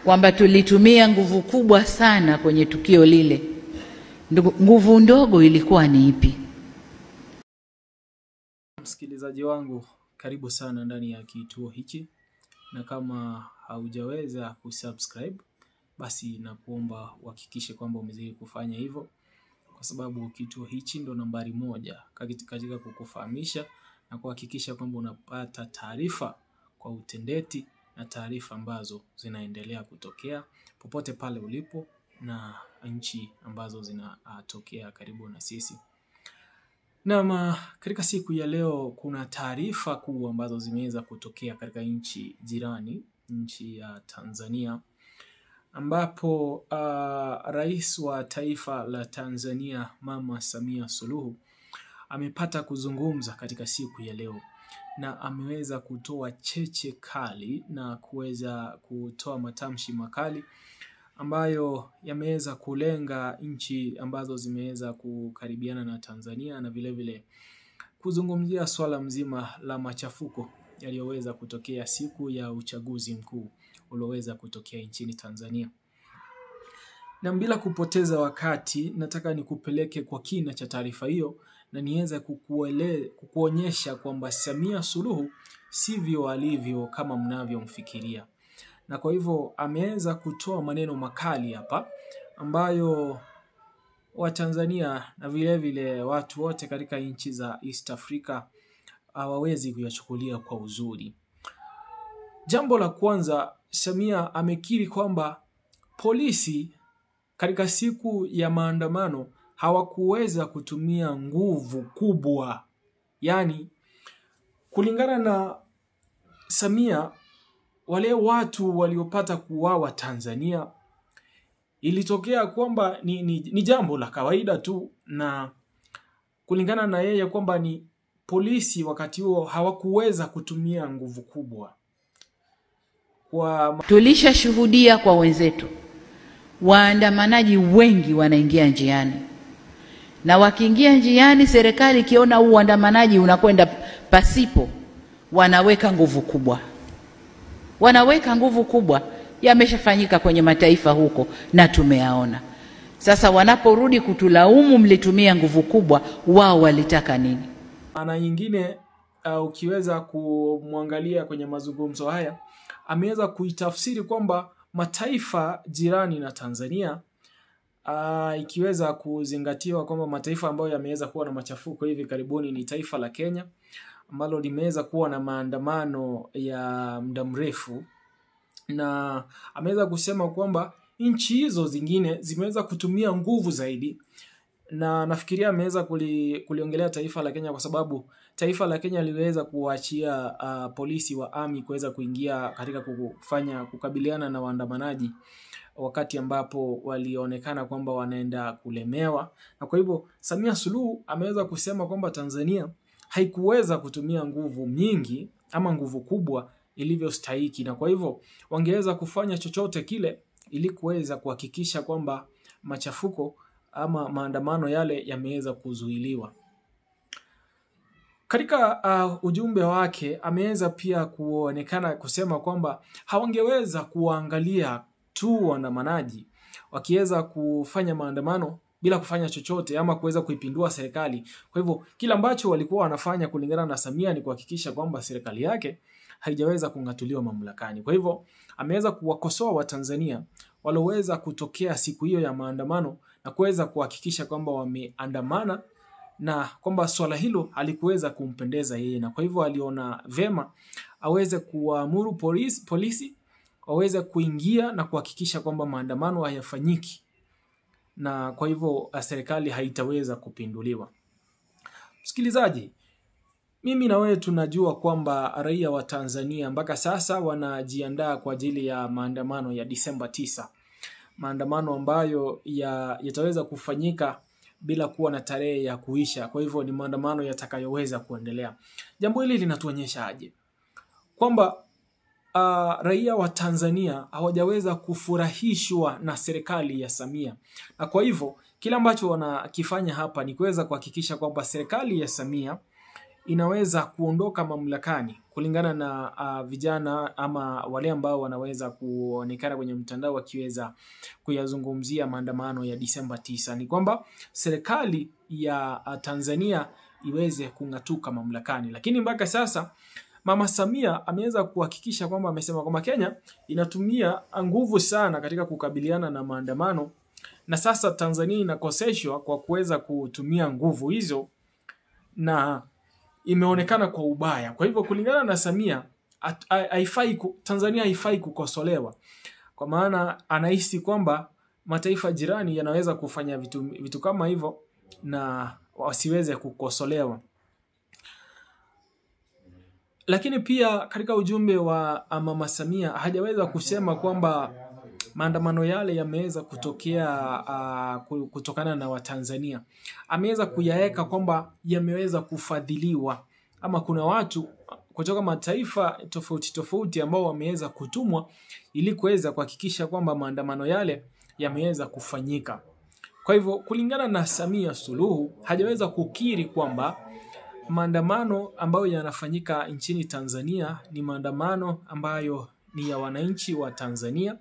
kwamba tulitumia nguvu kubwa sana kwenye tukio lile. Nguvu ndogo ilikuwa ni ipi? Msikilizaji wangu, karibu sana ndani ya kituo hichi, na kama haujaweza kusubscribe basi nakuomba uhakikishe kwamba umezidi kufanya hivyo, kwa sababu kituo hichi ndo nambari 1 katika kukufahamisha na kuhakikisha kwamba unapata taarifa kwa utendeti na taarifa ambazo zinaendelea kutokea popote pale ulipo na nchi ambazo zinatokea karibu na sisi. Na katika siku ya leo kuna taarifa kuu ambazo zimeweza kutokea katika nchi jirani, nchi ya Tanzania, ambapo rais wa taifa la Tanzania Mama Samia Suluhu amepata kuzungumza katika siku ya leo, na ameweza kutoa cheche kali na kuweza kutoa matamshi makali ambayo yameweza kulenga nchi ambazo zimeweza kukaribiana na Tanzania, na vile vile kuzungumzia swala mzima la machafuko yaliyoweza kutokea siku ya uchaguzi mkuu ulioweza kutokea nchini Tanzania. Na bila kupoteza wakati, nataka nikupeleke kwa kina cha taarifa hiyo na niweze kukuonyesha kwamba Samia Suluhu sivyo alivyo kama mnavyomfikiria. Na kwa hivyo ameweza kutoa maneno makali hapa ambayo Watanzania na vile vile watu wote katika nchi za East Africa hawawezi kuyachukulia kwa uzuri. Jambo la kwanza, Samia amekiri kwamba polisi katika siku ya maandamano hawakuweza kutumia nguvu kubwa. Yaani, kulingana na Samia, wale watu waliopata kuuawa Tanzania ilitokea kwamba ni jambo la kawaida tu, na kulingana na yeye kwamba ni polisi wakati huo hawakuweza kutumia nguvu kubwa. Tulishashuhudia kwa wenzetu, waandamanaji wengi wanaingia njiani, na wakiingia njiani serikali ikiona huu uandamanaji unakwenda pasipo, wanaweka nguvu kubwa. Yameshafanyika kwenye mataifa huko na tumeyaona. Sasa wanaporudi kutulaumu mlitumia nguvu kubwa, wao walitaka nini? Ana nyingine ukiweza kumwangalia kwenye mazungumzo haya, ameweza kuitafsiri kwamba mataifa jirani na Tanzania, ikiweza kuzingatiwa kwamba mataifa ambayo yameweza kuwa na machafuko hivi karibuni ni taifa la Kenya ambalo limeweza kuwa na maandamano ya muda mrefu, na ameweza kusema kwamba nchi hizo zingine zimeweza kutumia nguvu zaidi, na nafikiria ameweza kuliongelea taifa la Kenya kwa sababu taifa la Kenya liweza kuachia polisi wa army kuweza kuingia katika kukabiliana na waandamanaji wakati ambapo walionekana kwamba wanaenda kulemewa. Na kwa hivyo Samia Suluhu ameweza kusema kwamba Tanzania haikuweza kutumia nguvu nyingi ama nguvu kubwa ilivyostahili, na kwa hivyo wangeweza kufanya chochote kile ili kuweza kuhakikisha kwamba machafuko ama maandamano yale yameweza kuzuiliwa. Katika ujumbe wake ameweza pia kuonekana kusema kwamba hawangeweza kuangalia tu waandamanaji wakiweza kufanya maandamano bila kufanya chochote ama kuweza kuipindua serikali. Kwa hivyo kila ambacho walikuwa wanafanya kulingana na Samia ni kuhakikisha kwamba serikali yake haijaweza kung'atuliwa mamlakani. Kwa hivyo ameweza kuwakosoa Watanzania walioweza kutokea siku hiyo ya maandamano na kuweza kuhakikisha kwamba wameandamana, na kwamba swala hilo halikuweza kumpendeza yeye, na kwa hivyo aliona vema aweze kuamuru polisi waweze kuingia na kuhakikisha kwamba maandamano hayafanyiki, na kwa hivyo serikali haitaweza kupinduliwa. Msikilizaji, mimi na wewe tunajua kwamba raia wa Tanzania mpaka sasa wanajiandaa kwa ajili ya maandamano ya Disemba 9. Maandamano ambayo yataweza kufanyika bila kuwa na tarehe ya kuisha. Kwa hivyo ni maandamano yatakayoweza kuendelea. Jambo hili linatuonyesha aje? Kwamba raia wa Tanzania hawajaweza kufurahishwa na serikali ya Samia. Na kwa hivyo kila ambacho wanakifanya hapa ni kuweza kuhakikisha kwamba serikali ya Samia inaweza kuondoka mamlakani kulingana na vijana ama wale ambao wanaweza kuonekana kwenye mtandao wakiweza kuyazungumzia maandamano ya Disemba 9 ni kwamba serikali ya Tanzania iweze kung'atuka mamlakani. Lakini mpaka sasa Mama Samia ameweza kuhakikisha kwamba amesema kwamba Kenya inatumia nguvu sana katika kukabiliana na maandamano, na sasa Tanzania inakoseshwa kwa kuweza kutumia nguvu hizo na imeonekana kwa ubaya. Kwa hivyo kulingana na Samia Tanzania haifai kukosolewa, kwa maana anahisi kwamba mataifa jirani yanaweza kufanya vitu kama hivyo na wasiweze kukosolewa. Lakini pia katika ujumbe wa Mama Samia hajaweza kusema kwamba maandamano yale yameweza kutokana na Watanzania. Ameweza kuyaweka kwamba yameweza kufadhiliwa, ama kuna watu kutoka mataifa tofauti ambao wameweza kutumwa ili kuweza kuhakikisha kwamba maandamano yale yameweza kufanyika. Kwa hivyo kulingana na Samia Suluhu hajaweza kukiri kwamba maandamano ambayo yanafanyika nchini Tanzania ni maandamano ambayo ni ya wananchi wa Tanzania,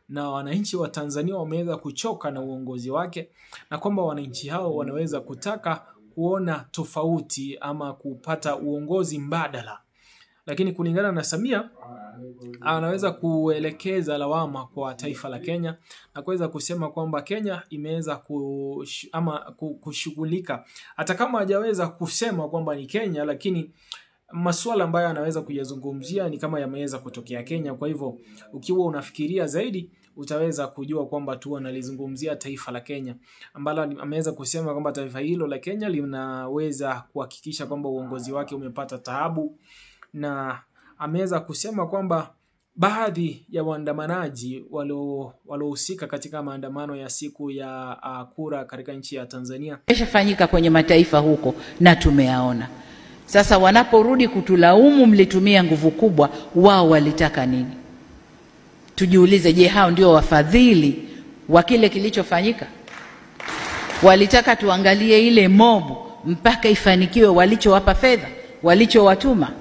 na wananchi wa Tanzania wameweza kuchoka na uongozi wake, na kwamba wananchi hao wanaweza kutaka kuona tofauti ama kupata uongozi mbadala. Lakini kulingana na Samia anaweza kuelekeza lawama kwa taifa la Kenya na kuweza kusema kwamba Kenya imeweza kushughulika, hata kama hajaweza kusema kwamba ni Kenya, lakini masuala ambayo anaweza kuyazungumzia ni kama yameweza kutokea Kenya. Kwa hivyo ukiwa unafikiria zaidi utaweza kujua kwamba tu analizungumzia taifa la Kenya, ambalo ameweza kusema kwamba taifa hilo la Kenya linaweza kuhakikisha kwamba uongozi wake umepata taabu, na ameweza kusema kwamba baadhi ya waandamanaji waliohusika katika maandamano ya siku ya kura katika nchi ya Tanzania yashafanyika kwenye mataifa huko na tumeyaona. Sasa wanaporudi kutulaumu mlitumia nguvu kubwa, wao walitaka nini? Tujiulize, je, hao ndio wafadhili wa kile kilichofanyika? Walitaka tuangalie ile mobu mpaka ifanikiwe walichowapa fedha, walichowatuma?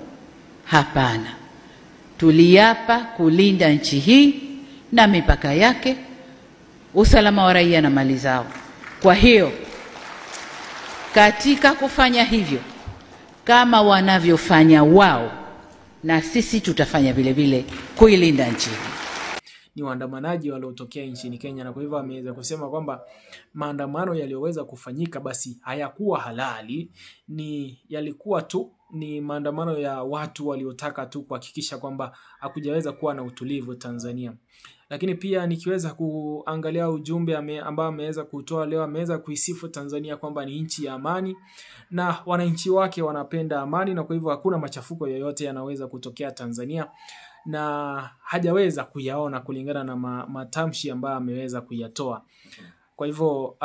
Hapana. Tuliapa kulinda nchi hii na mipaka yake, usalama wa raia na mali zao. Kwa hiyo katika kufanya hivyo kama wanavyofanya wao, na sisi tutafanya vile vile kuilinda nchi. Ni waandamanaji waliotokea nchini Kenya, na kwa hivyo ameweza kusema kwamba maandamano yaliyoweza kufanyika basi hayakuwa halali, yalikuwa tu ni maandamano ya watu waliotaka tu kuhakikisha kwamba hakujaweza kuwa na utulivu Tanzania. Lakini pia nikiweza kuangalia ujumbe ambao ameweza kutoa leo, ameweza kuisifu Tanzania kwamba ni nchi ya amani na wananchi wake wanapenda amani, na kwa hivyo hakuna machafuko yoyote yanaweza kutokea Tanzania, na hajaweza kuyaona kulingana na matamshi ambayo ameweza kuyatoa. Kwa hivyo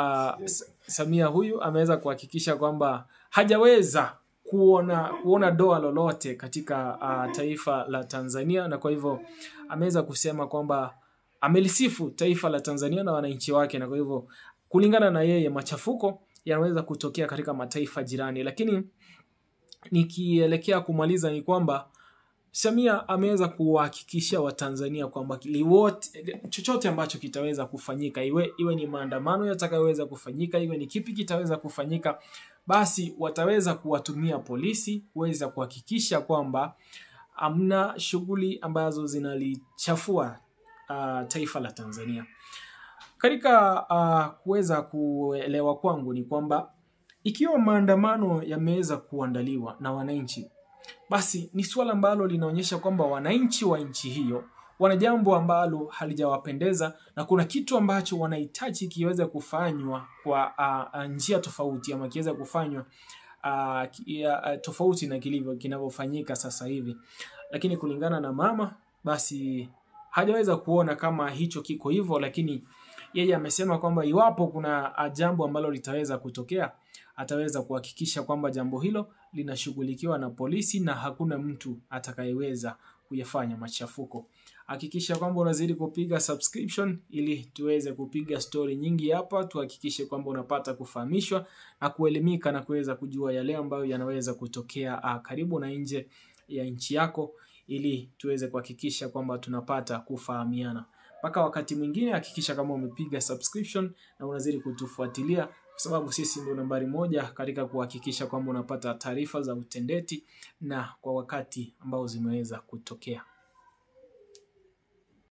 Samia huyu ameweza kuhakikisha kwamba hajaweza kuona doa lolote katika taifa la Tanzania, na kwa hivyo ameweza kusema kwamba amelisifu taifa la Tanzania na wananchi wake, na kwa hivyo kulingana na yeye machafuko yanaweza kutokea katika mataifa jirani. Lakini nikielekea kumaliza ni kwamba Samia ameweza kuhakikisha Watanzania kwamba chochote ambacho kitaweza kufanyika, iwe ni maandamano yatakayoweza kufanyika, iwe ni kipi kitaweza kufanyika, basi wataweza kuwatumia polisi kuweza kuhakikisha kwamba hamna shughuli ambazo zinalichafua taifa la Tanzania. Katika kuweza kuelewa kwangu ni kwamba ikiwa maandamano yameweza kuandaliwa na wananchi, basi ni swala ambalo linaonyesha kwamba wananchi wa nchi hiyo wana jambo ambalo halijawapendeza, na kuna kitu ambacho wanahitaji kiweze kufanywa kwa njia tofauti, ama kiweze kufanywa tofauti na kinavyofanyika sasa hivi. Lakini kulingana na mama, basi hajaweza kuona kama hicho kiko hivyo, lakini yeye amesema kwamba iwapo kuna jambo ambalo litaweza kutokea, ataweza kuhakikisha kwamba jambo hilo linashughulikiwa na polisi na hakuna mtu atakayeweza kuyafanya machafuko. Hakikisha kwamba unazidi kupiga subscription ili tuweze kupiga story nyingi hapa, tuhakikishe kwamba unapata kufahamishwa na kuelimika na kuweza kujua yale ambayo yanaweza kutokea karibu na nje ya nchi yako, ili tuweze kuhakikisha kwamba tunapata kufahamiana. Mpaka wakati mwingine, hakikisha kama umepiga subscription na unazidi kutufuatilia, kwa sababu sisi ndio nambari 1 katika kuhakikisha kwamba unapata taarifa za utendeti na kwa wakati ambao zimeweza kutokea.